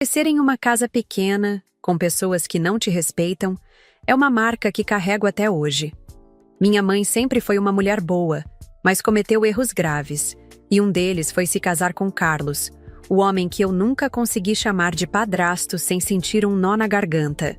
Crescer em uma casa pequena, com pessoas que não te respeitam, é uma marca que carrego até hoje. Minha mãe sempre foi uma mulher boa, mas cometeu erros graves, e um deles foi se casar com Carlos, o homem que eu nunca consegui chamar de padrasto sem sentir um nó na garganta.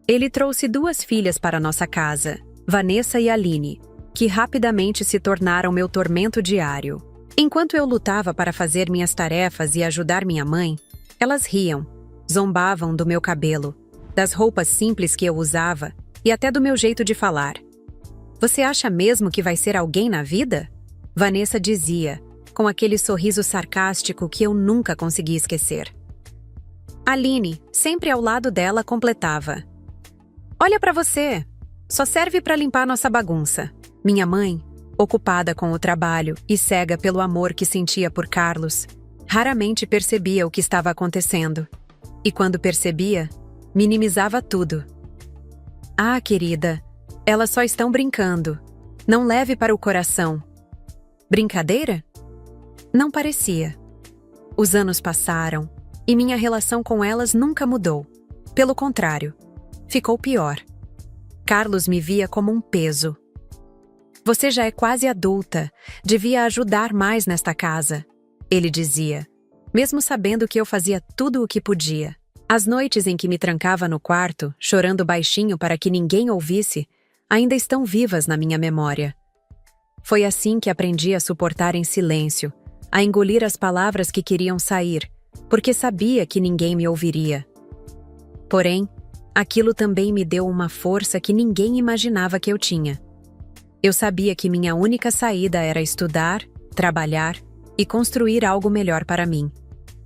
Ele trouxe 2 filhas para nossa casa, Vanessa e Aline, que rapidamente se tornaram meu tormento diário. Enquanto eu lutava para fazer minhas tarefas e ajudar minha mãe, elas riam, zombavam do meu cabelo, das roupas simples que eu usava e até do meu jeito de falar. "Você acha mesmo que vai ser alguém na vida?" Vanessa dizia, com aquele sorriso sarcástico que eu nunca consegui esquecer. Aline, sempre ao lado dela, completava: "Olha pra você, só serve pra limpar nossa bagunça." Minha mãe, ocupada com o trabalho e cega pelo amor que sentia por Carlos, raramente percebia o que estava acontecendo. E quando percebia, minimizava tudo. "Ah, querida, elas só estão brincando. Não leve para o coração." Brincadeira? Não parecia. Os anos passaram e minha relação com elas nunca mudou. Pelo contrário, ficou pior. Carlos me via como um peso. "Você já é quase adulta, devia ajudar mais nesta casa", ele dizia, mesmo sabendo que eu fazia tudo o que podia. As noites em que me trancava no quarto, chorando baixinho para que ninguém ouvisse, ainda estão vivas na minha memória. Foi assim que aprendi a suportar em silêncio, a engolir as palavras que queriam sair, porque sabia que ninguém me ouviria. Porém, aquilo também me deu uma força que ninguém imaginava que eu tinha. Eu sabia que minha única saída era estudar, trabalhar e construir algo melhor para mim.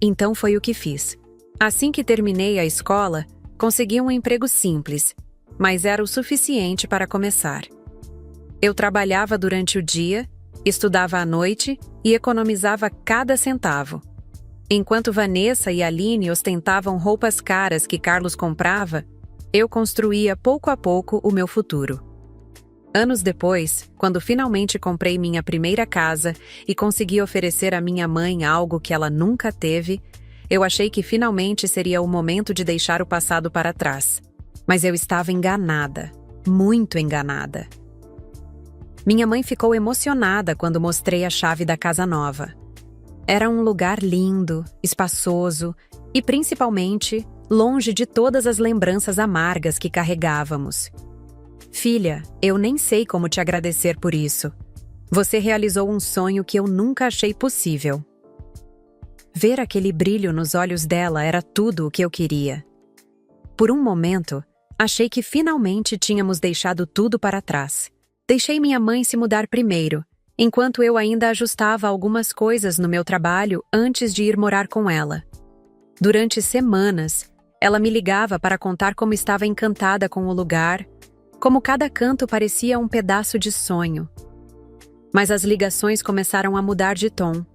Então foi o que fiz. Assim que terminei a escola, consegui um emprego simples, mas era o suficiente para começar. Eu trabalhava durante o dia, estudava à noite e economizava cada centavo. Enquanto Vanessa e Aline ostentavam roupas caras que Carlos comprava, eu construía pouco a pouco o meu futuro. Anos depois, quando finalmente comprei minha primeira casa e consegui oferecer à minha mãe algo que ela nunca teve, eu achei que finalmente seria o momento de deixar o passado para trás. Mas eu estava enganada, muito enganada. Minha mãe ficou emocionada quando mostrei a chave da casa nova. Era um lugar lindo, espaçoso e, principalmente, longe de todas as lembranças amargas que carregávamos. "Filha, eu nem sei como te agradecer por isso. Você realizou um sonho que eu nunca achei possível." Ver aquele brilho nos olhos dela era tudo o que eu queria. Por um momento, achei que finalmente tínhamos deixado tudo para trás. Deixei minha mãe se mudar primeiro, enquanto eu ainda ajustava algumas coisas no meu trabalho antes de ir morar com ela. Durante semanas, ela me ligava para contar como estava encantada com o lugar, como cada canto parecia um pedaço de sonho. Mas as ligações começaram a mudar de tom.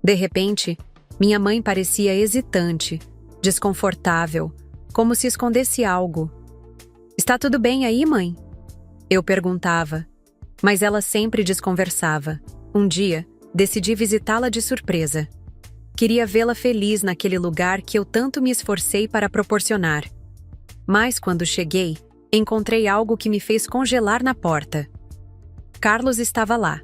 De repente, minha mãe parecia hesitante, desconfortável, como se escondesse algo. "Está tudo bem aí, mãe?" eu perguntava, mas ela sempre desconversava. Um dia, decidi visitá-la de surpresa. Queria vê-la feliz naquele lugar que eu tanto me esforcei para proporcionar. Mas quando cheguei, encontrei algo que me fez congelar na porta. Carlos estava lá,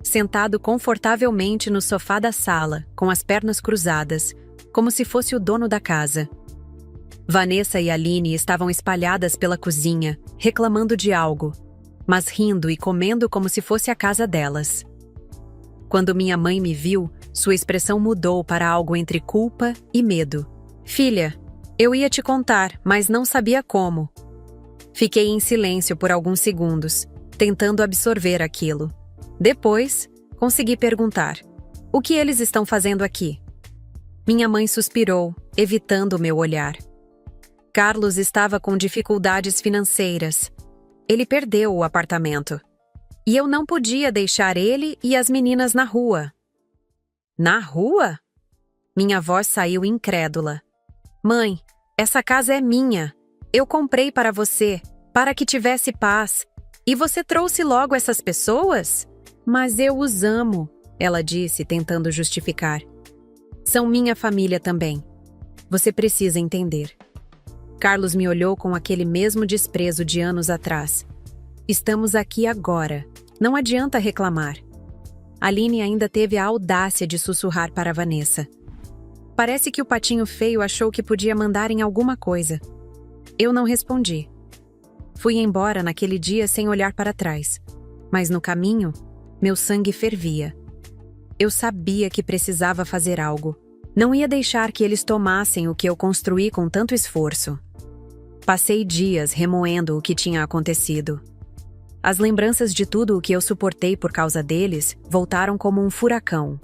sentado confortavelmente no sofá da sala, com as pernas cruzadas, como se fosse o dono da casa. Vanessa e Aline estavam espalhadas pela cozinha, reclamando de algo, mas rindo e comendo como se fosse a casa delas. Quando minha mãe me viu, sua expressão mudou para algo entre culpa e medo. "Filha, eu ia te contar, mas não sabia como." Fiquei em silêncio por alguns segundos, tentando absorver aquilo. Depois, consegui perguntar: "O que eles estão fazendo aqui?" Minha mãe suspirou, evitando o meu olhar. Carlos estava com dificuldades financeiras. Ele perdeu o apartamento. E eu não podia deixar ele e as meninas na rua. "Na rua?" Minha voz saiu incrédula. "Mãe, essa casa é minha. Eu comprei para você, para que tivesse paz. E você trouxe logo essas pessoas?" "Mas eu os amo", ela disse, tentando justificar. "São minha família também." Você precisa entender. Carlos me olhou com aquele mesmo desprezo de anos atrás. Estamos aqui agora. Não adianta reclamar. Aline ainda teve a audácia de sussurrar para Vanessa. Parece que o patinho feio achou que podia mandar em alguma coisa. Eu não respondi. Fui embora naquele dia sem olhar para trás. Mas no caminho, meu sangue fervia. Eu sabia que precisava fazer algo. Não ia deixar que eles tomassem o que eu construí com tanto esforço. Passei dias remoendo o que tinha acontecido. As lembranças de tudo o que eu suportei por causa deles voltaram como um furacão.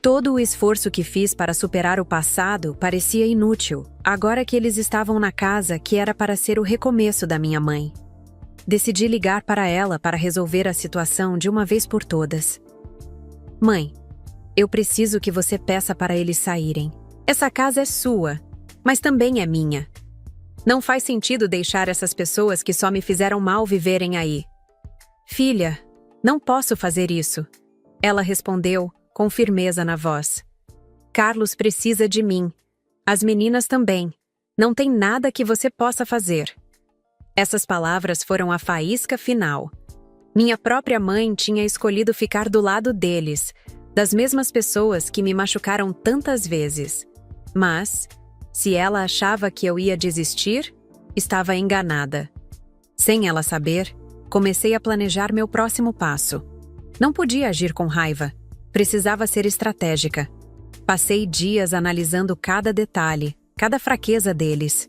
Todo o esforço que fiz para superar o passado parecia inútil, agora que eles estavam na casa que era para ser o recomeço da minha mãe. Decidi ligar para ela para resolver a situação de uma vez por todas. Mãe, eu preciso que você peça para eles saírem. Essa casa é sua, mas também é minha. Não faz sentido deixar essas pessoas que só me fizeram mal viverem aí. Filha, não posso fazer isso. Ela respondeu, com firmeza na voz. Carlos precisa de mim. As meninas também. Não tem nada que você possa fazer. Essas palavras foram a faísca final. Minha própria mãe tinha escolhido ficar do lado deles, das mesmas pessoas que me machucaram tantas vezes. Mas, se ela achava que eu ia desistir, estava enganada. Sem ela saber, comecei a planejar meu próximo passo. Não podia agir com raiva. Precisava ser estratégica. Passei dias analisando cada detalhe, cada fraqueza deles.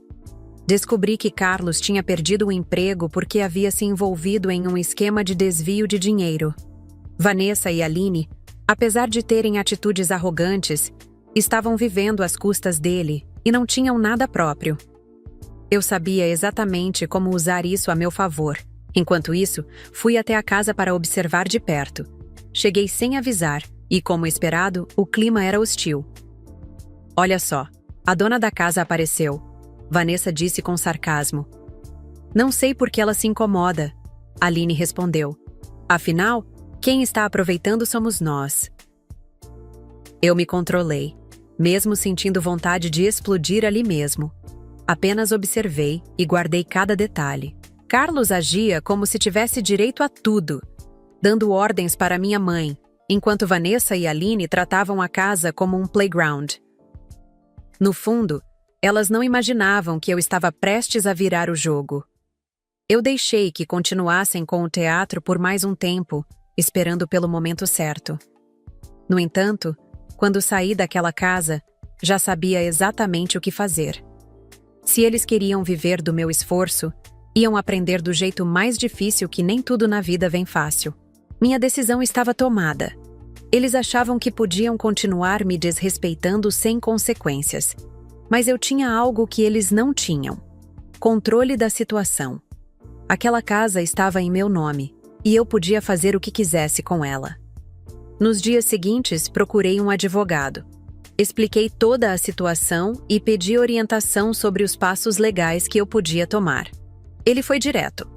Descobri que Carlos tinha perdido o emprego porque havia se envolvido em um esquema de desvio de dinheiro. Vanessa e Aline, apesar de terem atitudes arrogantes, estavam vivendo às custas dele e não tinham nada próprio. Eu sabia exatamente como usar isso a meu favor. Enquanto isso, fui até a casa para observar de perto. Cheguei sem avisar e, como esperado, o clima era hostil. Olha só, a dona da casa apareceu, Vanessa disse com sarcasmo. Não sei por que ela se incomoda, Aline respondeu. Afinal, quem está aproveitando somos nós. Eu me controlei, mesmo sentindo vontade de explodir ali mesmo. Apenas observei e guardei cada detalhe. Carlos agia como se tivesse direito a tudo, dando ordens para minha mãe, enquanto Vanessa e Aline tratavam a casa como um playground. No fundo, elas não imaginavam que eu estava prestes a virar o jogo. Eu deixei que continuassem com o teatro por mais um tempo, esperando pelo momento certo. No entanto, quando saí daquela casa, já sabia exatamente o que fazer. Se eles queriam viver do meu esforço, iam aprender do jeito mais difícil que nem tudo na vida vem fácil. Minha decisão estava tomada. Eles achavam que podiam continuar me desrespeitando sem consequências. Mas eu tinha algo que eles não tinham: controle da situação. Aquela casa estava em meu nome, e eu podia fazer o que quisesse com ela. Nos dias seguintes, procurei um advogado. Expliquei toda a situação e pedi orientação sobre os passos legais que eu podia tomar. Ele foi direto.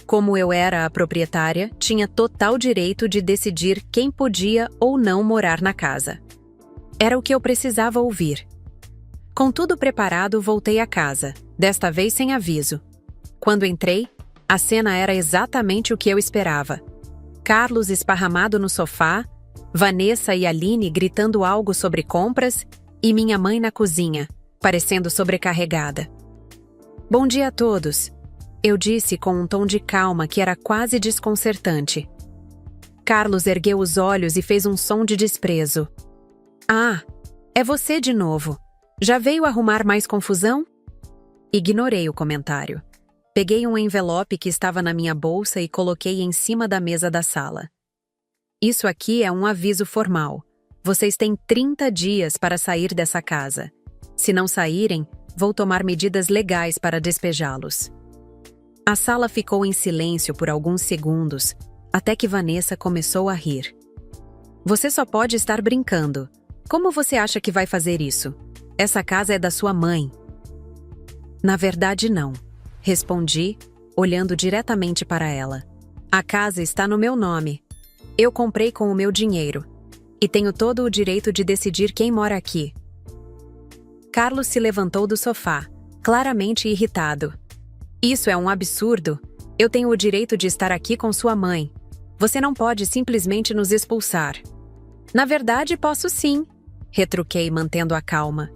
Como eu era a proprietária, tinha total direito de decidir quem podia ou não morar na casa. Era o que eu precisava ouvir. Com tudo preparado, voltei à casa, desta vez sem aviso. Quando entrei, a cena era exatamente o que eu esperava. Carlos esparramado no sofá, Vanessa e Aline gritando algo sobre compras e minha mãe na cozinha, parecendo sobrecarregada. Bom dia a todos, eu disse com um tom de calma que era quase desconcertante. Carlos ergueu os olhos e fez um som de desprezo. Ah, é você de novo. Já veio arrumar mais confusão? Ignorei o comentário. Peguei um envelope que estava na minha bolsa e coloquei em cima da mesa da sala. Isso aqui é um aviso formal. Vocês têm 30 dias para sair dessa casa. Se não saírem, vou tomar medidas legais para despejá-los. A sala ficou em silêncio por alguns segundos, até que Vanessa começou a rir. Você só pode estar brincando. Como você acha que vai fazer isso? Essa casa é da sua mãe. Na verdade, não. Respondi, olhando diretamente para ela. A casa está no meu nome. Eu comprei com o meu dinheiro. E tenho todo o direito de decidir quem mora aqui. Carlos se levantou do sofá, claramente irritado. Isso é um absurdo. Eu tenho o direito de estar aqui com sua mãe. Você não pode simplesmente nos expulsar. Na verdade, posso sim, retruquei, mantendo a calma.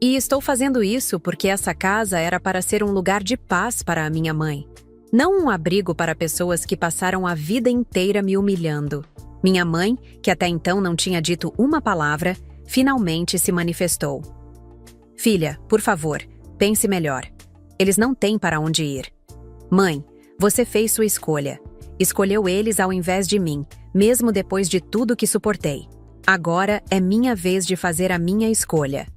E estou fazendo isso porque essa casa era para ser um lugar de paz para a minha mãe. Não um abrigo para pessoas que passaram a vida inteira me humilhando. Minha mãe, que até então não tinha dito uma palavra, finalmente se manifestou. Filha, por favor, pense melhor. Eles não têm para onde ir. Mãe, você fez sua escolha. Escolheu eles ao invés de mim, mesmo depois de tudo que suportei. Agora é minha vez de fazer a minha escolha.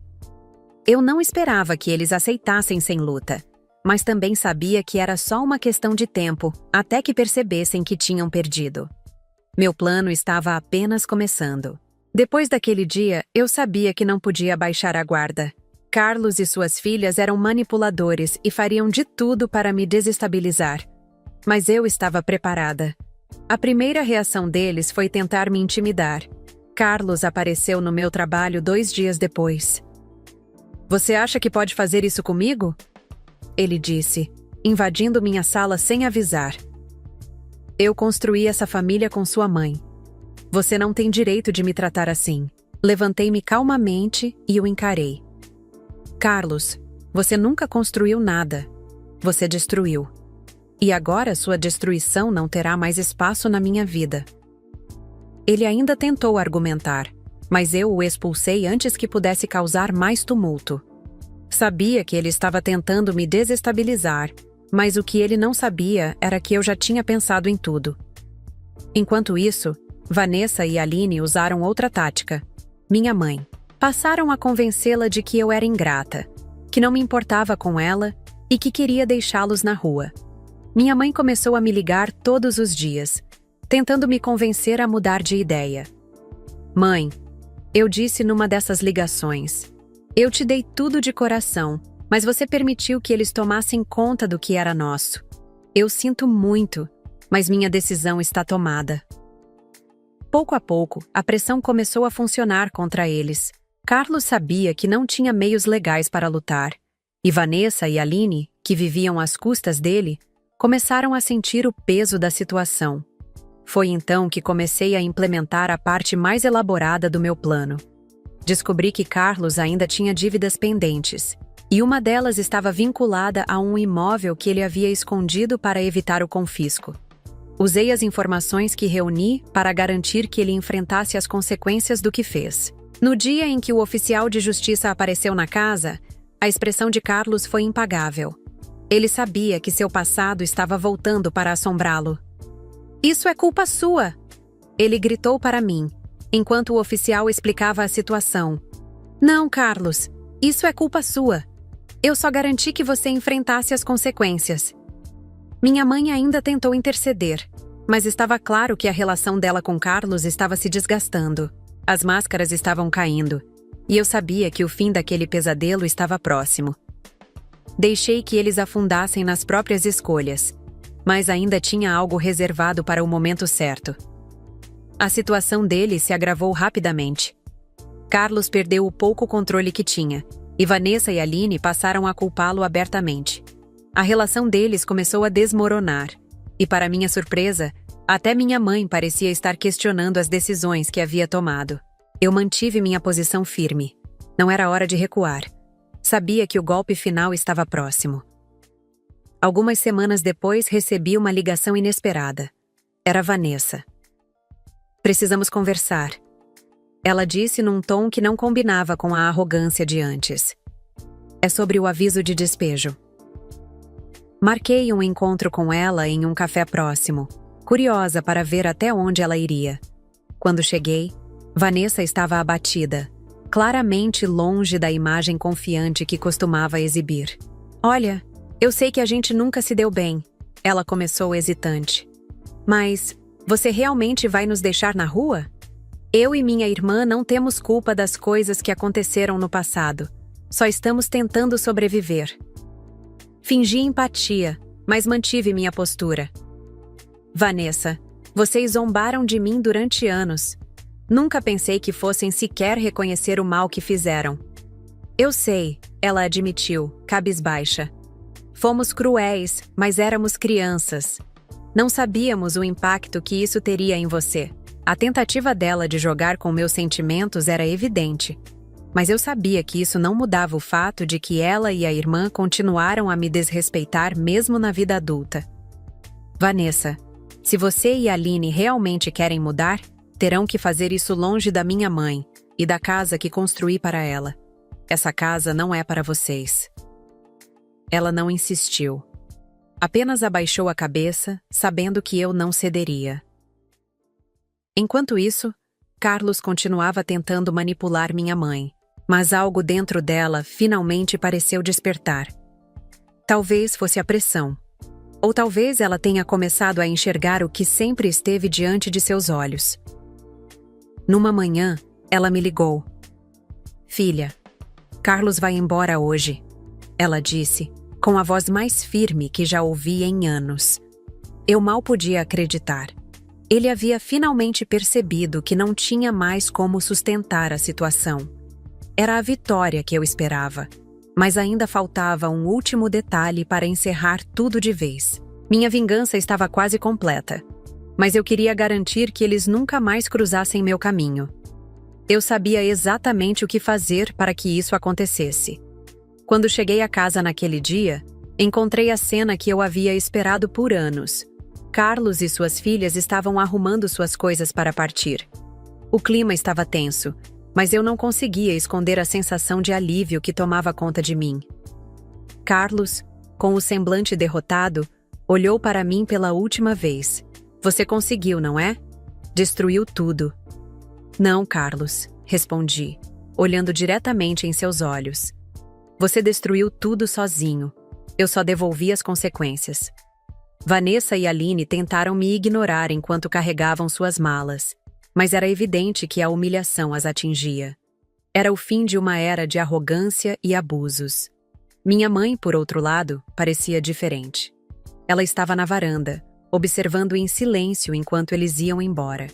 Eu não esperava que eles aceitassem sem luta, mas também sabia que era só uma questão de tempo até que percebessem que tinham perdido. Meu plano estava apenas começando. Depois daquele dia, eu sabia que não podia baixar a guarda. Carlos e suas filhas eram manipuladores e fariam de tudo para me desestabilizar. Mas eu estava preparada. A primeira reação deles foi tentar me intimidar. Carlos apareceu no meu trabalho 2 dias depois. Você acha que pode fazer isso comigo? Ele disse, invadindo minha sala sem avisar. Eu construí essa família com sua mãe. Você não tem direito de me tratar assim. Levantei-me calmamente e o encarei. Carlos, você nunca construiu nada. Você destruiu. E agora sua destruição não terá mais espaço na minha vida. Ele ainda tentou argumentar, mas eu o expulsei antes que pudesse causar mais tumulto. Sabia que ele estava tentando me desestabilizar, mas o que ele não sabia era que eu já tinha pensado em tudo. Enquanto isso, Vanessa e Aline usaram outra tática. Minha mãe. Passaram a convencê-la de que eu era ingrata, que não me importava com ela e que queria deixá-los na rua. Minha mãe começou a me ligar todos os dias, tentando me convencer a mudar de ideia. Mãe, eu disse numa dessas ligações, eu te dei tudo de coração, mas você permitiu que eles tomassem conta do que era nosso. Eu sinto muito, mas minha decisão está tomada. Pouco a pouco, a pressão começou a funcionar contra eles. Carlos sabia que não tinha meios legais para lutar, e Vanessa e Aline, que viviam às custas dele, começaram a sentir o peso da situação. Foi então que comecei a implementar a parte mais elaborada do meu plano. Descobri que Carlos ainda tinha dívidas pendentes, e uma delas estava vinculada a um imóvel que ele havia escondido para evitar o confisco. Usei as informações que reuni para garantir que ele enfrentasse as consequências do que fez. No dia em que o oficial de justiça apareceu na casa, a expressão de Carlos foi impagável. Ele sabia que seu passado estava voltando para assombrá-lo. Isso é culpa sua! Ele gritou para mim, enquanto o oficial explicava a situação. Não, Carlos, isso é culpa sua. Eu só garanti que você enfrentasse as consequências. Minha mãe ainda tentou interceder, mas estava claro que a relação dela com Carlos estava se desgastando. As máscaras estavam caindo, e eu sabia que o fim daquele pesadelo estava próximo. Deixei que eles afundassem nas próprias escolhas, mas ainda tinha algo reservado para o momento certo. A situação dele se agravou rapidamente. Carlos perdeu o pouco controle que tinha, e Vanessa e Aline passaram a culpá-lo abertamente. A relação deles começou a desmoronar, e para minha surpresa, até minha mãe parecia estar questionando as decisões que havia tomado. Eu mantive minha posição firme. Não era hora de recuar. Sabia que o golpe final estava próximo. Algumas semanas depois, recebi uma ligação inesperada. Era Vanessa. Precisamos conversar. Ela disse num tom que não combinava com a arrogância de antes. É sobre o aviso de despejo. Marquei um encontro com ela em um café próximo, curiosa para ver até onde ela iria. Quando cheguei, Vanessa estava abatida, claramente longe da imagem confiante que costumava exibir. Olha, eu sei que a gente nunca se deu bem, ela começou hesitante. Mas você realmente vai nos deixar na rua? Eu e minha irmã não temos culpa das coisas que aconteceram no passado. Só estamos tentando sobreviver. Fingi empatia, mas mantive minha postura. Vanessa, vocês zombaram de mim durante anos. Nunca pensei que fossem sequer reconhecer o mal que fizeram. Eu sei, ela admitiu, cabisbaixa. Fomos cruéis, mas éramos crianças. Não sabíamos o impacto que isso teria em você. A tentativa dela de jogar com meus sentimentos era evidente. Mas eu sabia que isso não mudava o fato de que ela e a irmã continuaram a me desrespeitar mesmo na vida adulta. Vanessa, se você e a Aline realmente querem mudar, terão que fazer isso longe da minha mãe e da casa que construí para ela. Essa casa não é para vocês. Ela não insistiu. Apenas abaixou a cabeça, sabendo que eu não cederia. Enquanto isso, Carlos continuava tentando manipular minha mãe, mas algo dentro dela finalmente pareceu despertar. Talvez fosse a pressão. Ou talvez ela tenha começado a enxergar o que sempre esteve diante de seus olhos. Numa manhã, ela me ligou. Filha, Carlos vai embora hoje, ela disse, com a voz mais firme que já ouvi em anos. Eu mal podia acreditar. Ele havia finalmente percebido que não tinha mais como sustentar a situação. Era a vitória que eu esperava, mas ainda faltava um último detalhe para encerrar tudo de vez. Minha vingança estava quase completa, mas eu queria garantir que eles nunca mais cruzassem meu caminho. Eu sabia exatamente o que fazer para que isso acontecesse. Quando cheguei a casa naquele dia, encontrei a cena que eu havia esperado por anos. Carlos e suas filhas estavam arrumando suas coisas para partir. O clima estava tenso, mas eu não conseguia esconder a sensação de alívio que tomava conta de mim. Carlos, com o semblante derrotado, olhou para mim pela última vez. Você conseguiu, não é? Destruiu tudo. Não, Carlos, respondi, olhando diretamente em seus olhos. Você destruiu tudo sozinho. Eu só devolvi as consequências. Vanessa e Aline tentaram me ignorar enquanto carregavam suas malas, mas era evidente que a humilhação as atingia. Era o fim de uma era de arrogância e abusos. Minha mãe, por outro lado, parecia diferente. Ela estava na varanda, observando em silêncio enquanto eles iam embora.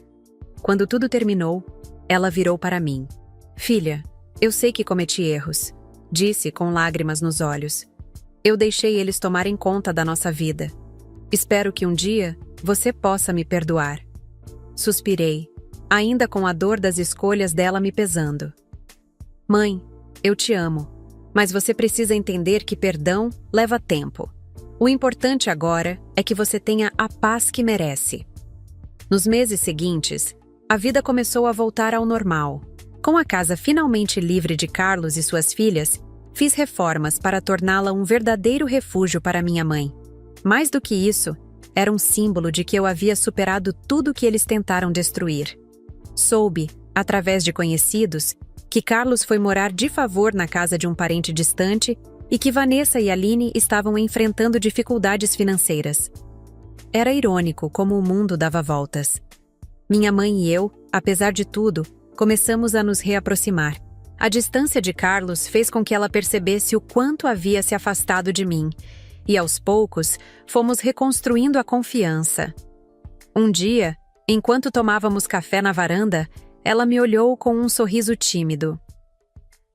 Quando tudo terminou, ela virou para mim. Filha, eu sei que cometi erros, disse com lágrimas nos olhos. Eu deixei eles tomarem conta da nossa vida. Espero que um dia você possa me perdoar. Suspirei, ainda com a dor das escolhas dela me pesando. Mãe, eu te amo, mas você precisa entender que perdão leva tempo. O importante agora é que você tenha a paz que merece. Nos meses seguintes, a vida começou a voltar ao normal. Com a casa finalmente livre de Carlos e suas filhas, fiz reformas para torná-la um verdadeiro refúgio para minha mãe. Mais do que isso, era um símbolo de que eu havia superado tudo que eles tentaram destruir. Soube, através de conhecidos, que Carlos foi morar de favor na casa de um parente distante e que Vanessa e Aline estavam enfrentando dificuldades financeiras. Era irônico como o mundo dava voltas. Minha mãe e eu, apesar de tudo, começamos a nos reaproximar. A distância de Carlos fez com que ela percebesse o quanto havia se afastado de mim, e aos poucos fomos reconstruindo a confiança. Um dia, enquanto tomávamos café na varanda, ela me olhou com um sorriso tímido.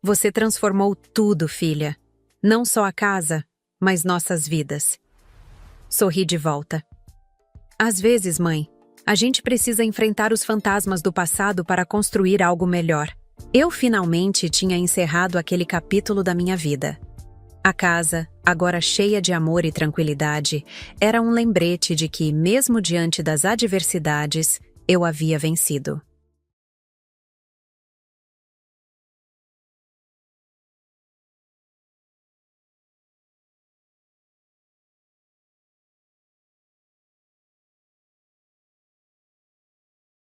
Você transformou tudo, filha. Não só a casa, mas nossas vidas. Sorri de volta. Às vezes, mãe, a gente precisa enfrentar os fantasmas do passado para construir algo melhor. Eu finalmente tinha encerrado aquele capítulo da minha vida. A casa, agora cheia de amor e tranquilidade, era um lembrete de que, mesmo diante das adversidades, eu havia vencido.